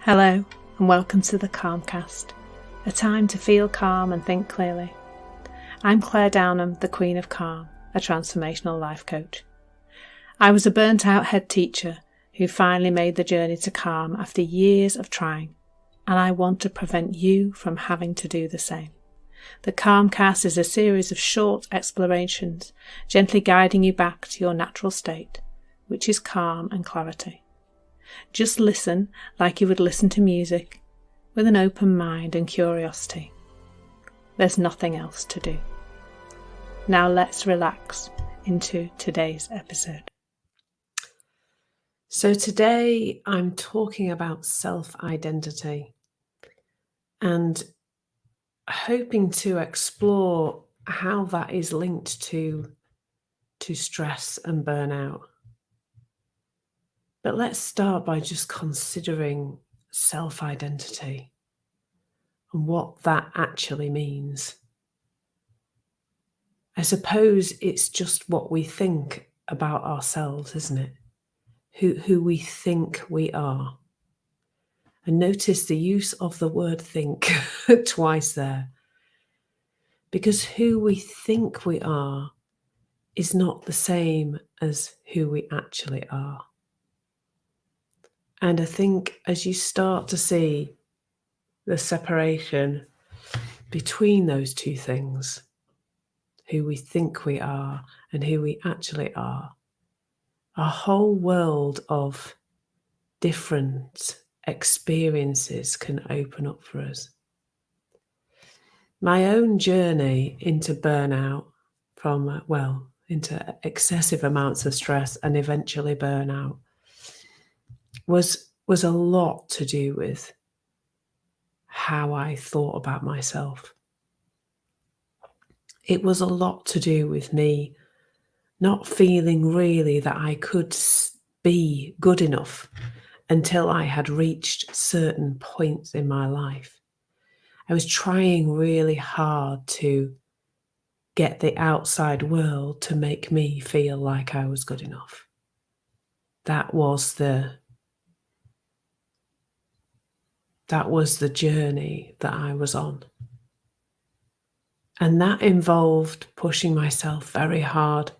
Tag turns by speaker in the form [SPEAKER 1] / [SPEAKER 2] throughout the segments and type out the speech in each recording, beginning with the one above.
[SPEAKER 1] Hello and welcome to the Calmcast, a time to feel calm and think clearly. I'm Claire Downham, the Queen of Calm, a transformational life coach. I was a burnt out head teacher who finally made the journey to calm after years of trying, and I want to prevent you from having to do the same. The Calmcast is a series of short explorations, gently guiding you back to your natural state, which is calm and clarity. Just listen like you would listen to music, with an open mind and curiosity. There's nothing else to do. Now let's relax into today's episode. So today I'm talking about self-identity and hoping to explore how that is linked to stress and burnout. But let's start by just considering self-identity and what that actually means. I suppose it's just what we think about ourselves, isn't it? Who we think we are. And notice the use of the word think twice there. Because who we think we are is not the same as who we actually are. And I think as you start to see the separation between those two things, who we think we are and who we actually are, a whole world of different experiences can open up for us. My own journey into burnout into excessive amounts of stress and eventually burnout was a lot to do with how I thought about myself. It was a lot to do with me not feeling really that I could be good enough until I had reached certain points in my life. I was trying really hard to get the outside world to make me feel like I was good enough. That was the journey that I was on. And that involved pushing myself very hard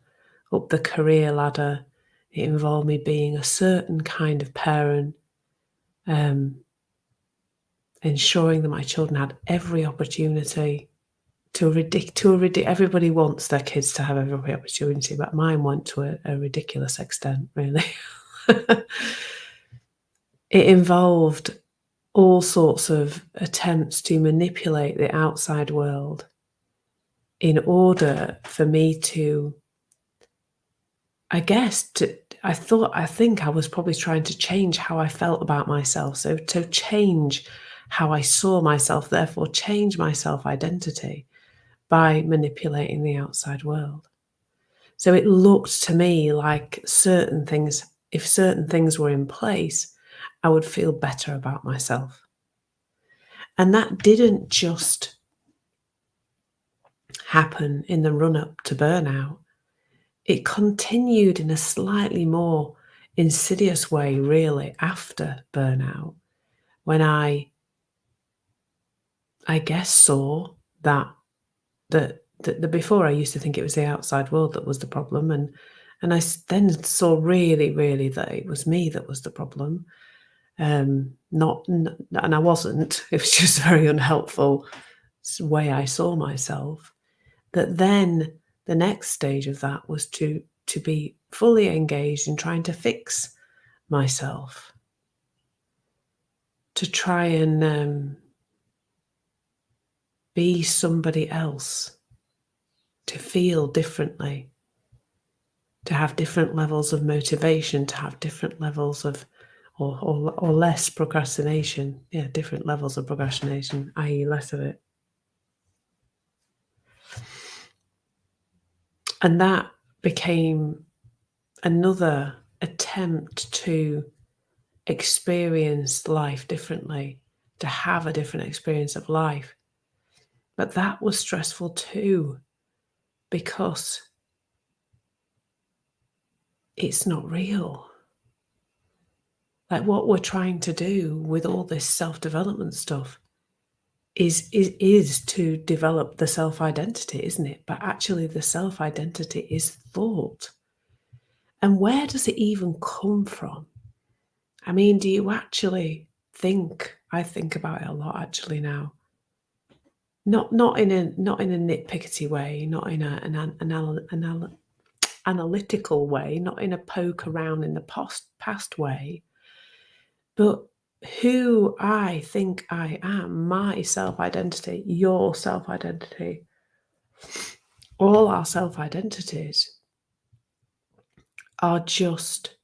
[SPEAKER 1] up the career ladder. It involved me being a certain kind of parent, ensuring that my children had every opportunity everybody wants their kids to have every opportunity, but mine went to a ridiculous extent, really. It involved all sorts of attempts to manipulate the outside world in order for me to, I think I was probably trying to change how I felt about myself. So to change how I saw myself, therefore change my self-identity by manipulating the outside world. So it looked to me like if certain things were in place, I would feel better about myself. And that didn't just happen in the run-up to burnout. It continued in a slightly more insidious way, really, after burnout, when I guess saw that before I used to think it was the outside world that was the problem, and I then saw really that it was me that was the problem. And I wasn't. It was just a very unhelpful way I saw myself. That then the next stage of that was to be fully engaged in trying to fix myself, to try and be somebody else, to feel differently, to have different levels of motivation, to have different levels of or less procrastination. Yeah, different levels of procrastination, i.e. less of it. And that became another attempt to experience life differently, to have a different experience of life. But that was stressful too, because it's not real. Like what we're trying to do with all this self-development stuff is to develop the self-identity, isn't it? But actually the self-identity is thought. And where does it even come from? I mean, do you actually think? I think about it a lot actually now. Not in a nitpickety way, not in an analytical way, not in a poke around in the past way, but who I think I am, my self-identity, your self-identity, all our self-identities are just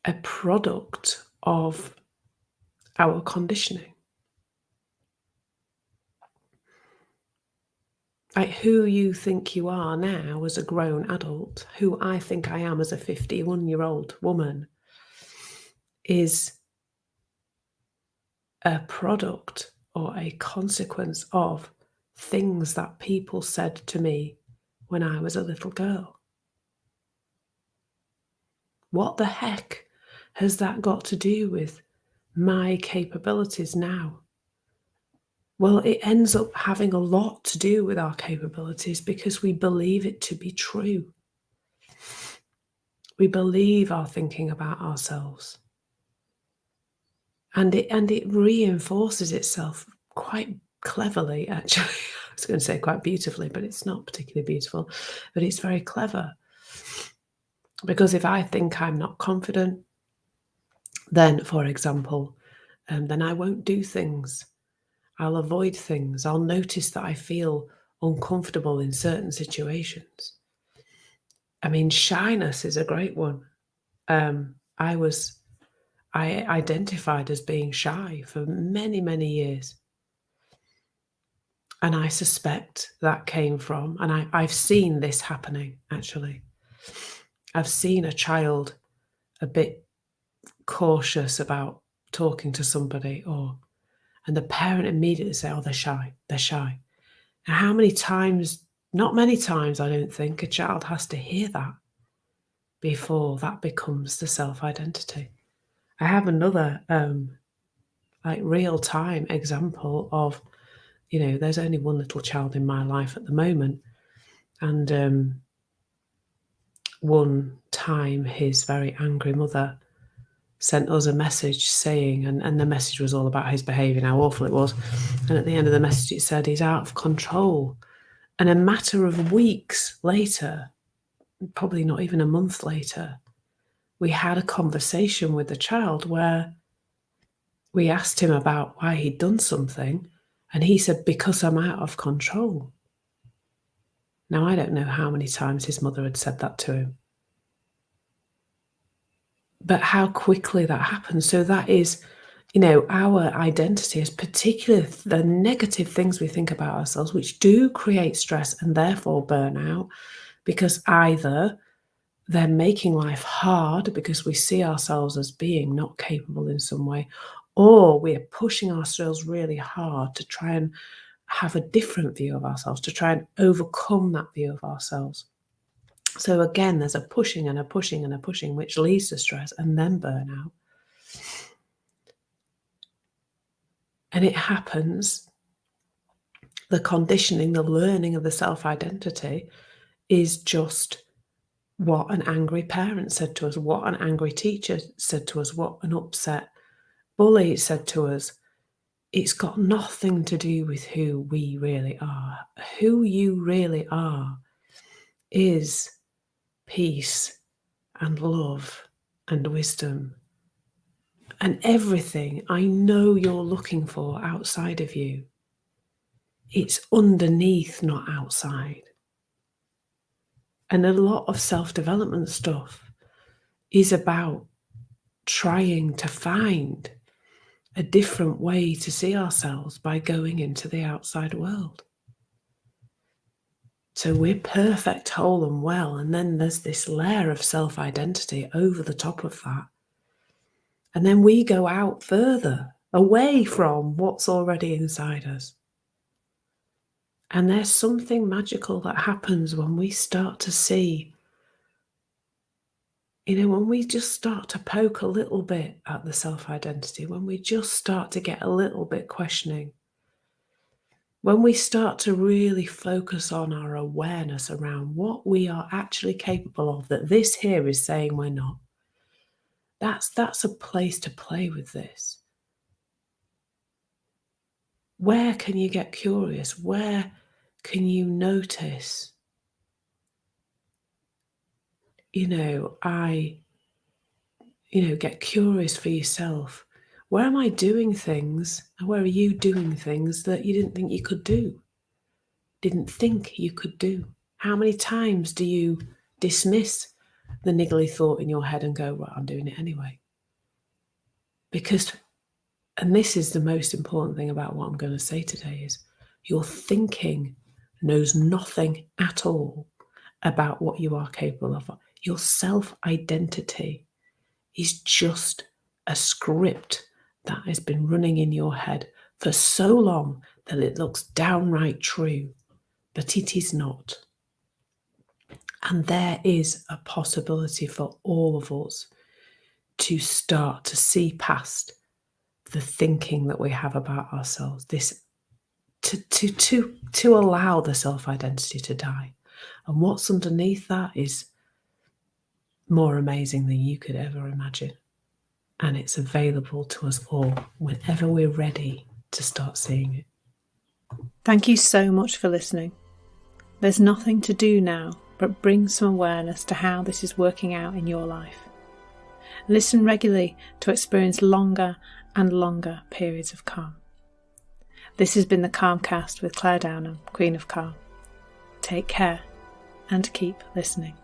[SPEAKER 1] a product of our conditioning. Like who you think you are now as a grown adult, who I think I am as a 51-year-old woman, is a product or a consequence of things that people said to me when I was a little girl. What the heck has that got to do with my capabilities now? Well, it ends up having a lot to do with our capabilities because we believe it to be true. We believe our thinking about ourselves. And it reinforces itself quite cleverly, actually. I was going to say quite beautifully, but it's not particularly beautiful. But it's very clever. Because if I think I'm not confident, then, for example, then I won't do things. I'll avoid things. I'll notice that I feel uncomfortable in certain situations. I mean, shyness is a great one. I identified as being shy for many, many years. And I suspect that came from, and I've seen this happening actually. I've seen a child a bit cautious about talking to somebody, and the parent immediately say, "Oh, they're shy, they're shy." And how many times, not many times, I don't think, a child has to hear that before that becomes the self-identity. I have another like real-time example of, there's only one little child in my life at the moment, and one time his very angry mother sent us a message saying, and the message was all about his behaviour and how awful it was, and at the end of the message it said he's out of control. And a matter of weeks later, probably not even a month later, we had a conversation with the child where we asked him about why he'd done something, and he said, "Because I'm out of control." Now, I don't know how many times his mother had said that to him, but how quickly that happens. So that is, our identity is particularly the negative things we think about ourselves, which do create stress and therefore burnout, because either they're making life hard because we see ourselves as being not capable in some way, or we're pushing ourselves really hard to try and have a different view of ourselves, to try and overcome that view of ourselves. So again, there's a pushing and a pushing and a pushing, which leads to stress and then burnout. And it happens, the conditioning, the learning of the self-identity is just what an angry parent said to us, what an angry teacher said to us, what an upset bully said to us. It's got nothing to do with who we really are. Who you really are is peace and love and wisdom and everything I know you're looking for outside of you. It's underneath, not outside. And a lot of self-development stuff is about trying to find a different way to see ourselves by going into the outside world. So we're perfect, whole and well, and then there's this layer of self-identity over the top of that. And then we go out further, away from what's already inside us. And there's something magical that happens when we start to see When we just start to poke a little bit at the self-identity, when we just start to get a little bit questioning, when we start to really focus on our awareness around what we are actually capable of, that this here is saying we're not, that's a place to play with this. Where can you get curious? Where can you notice? Get curious for yourself. Where am I doing things, and where are you doing things that you didn't think you could do? Didn't think you could do? How many times do you dismiss the niggly thought in your head and go, well, I'm doing it anyway? And this is the most important thing about what I'm going to say today, is your thinking knows nothing at all about what you are capable of. Your self-identity is just a script that has been running in your head for so long that it looks downright true, but it is not. And there is a possibility for all of us to start to see past the thinking that we have about ourselves, to allow the self-identity to die. And what's underneath that is more amazing than you could ever imagine. And it's available to us all whenever we're ready to start seeing it. Thank you so much for listening. There's nothing to do now but bring some awareness to how this is working out in your life. Listen regularly to experience longer and longer periods of calm. This has been the Calmcast with Claire Downham, Queen of Calm. Take care and keep listening.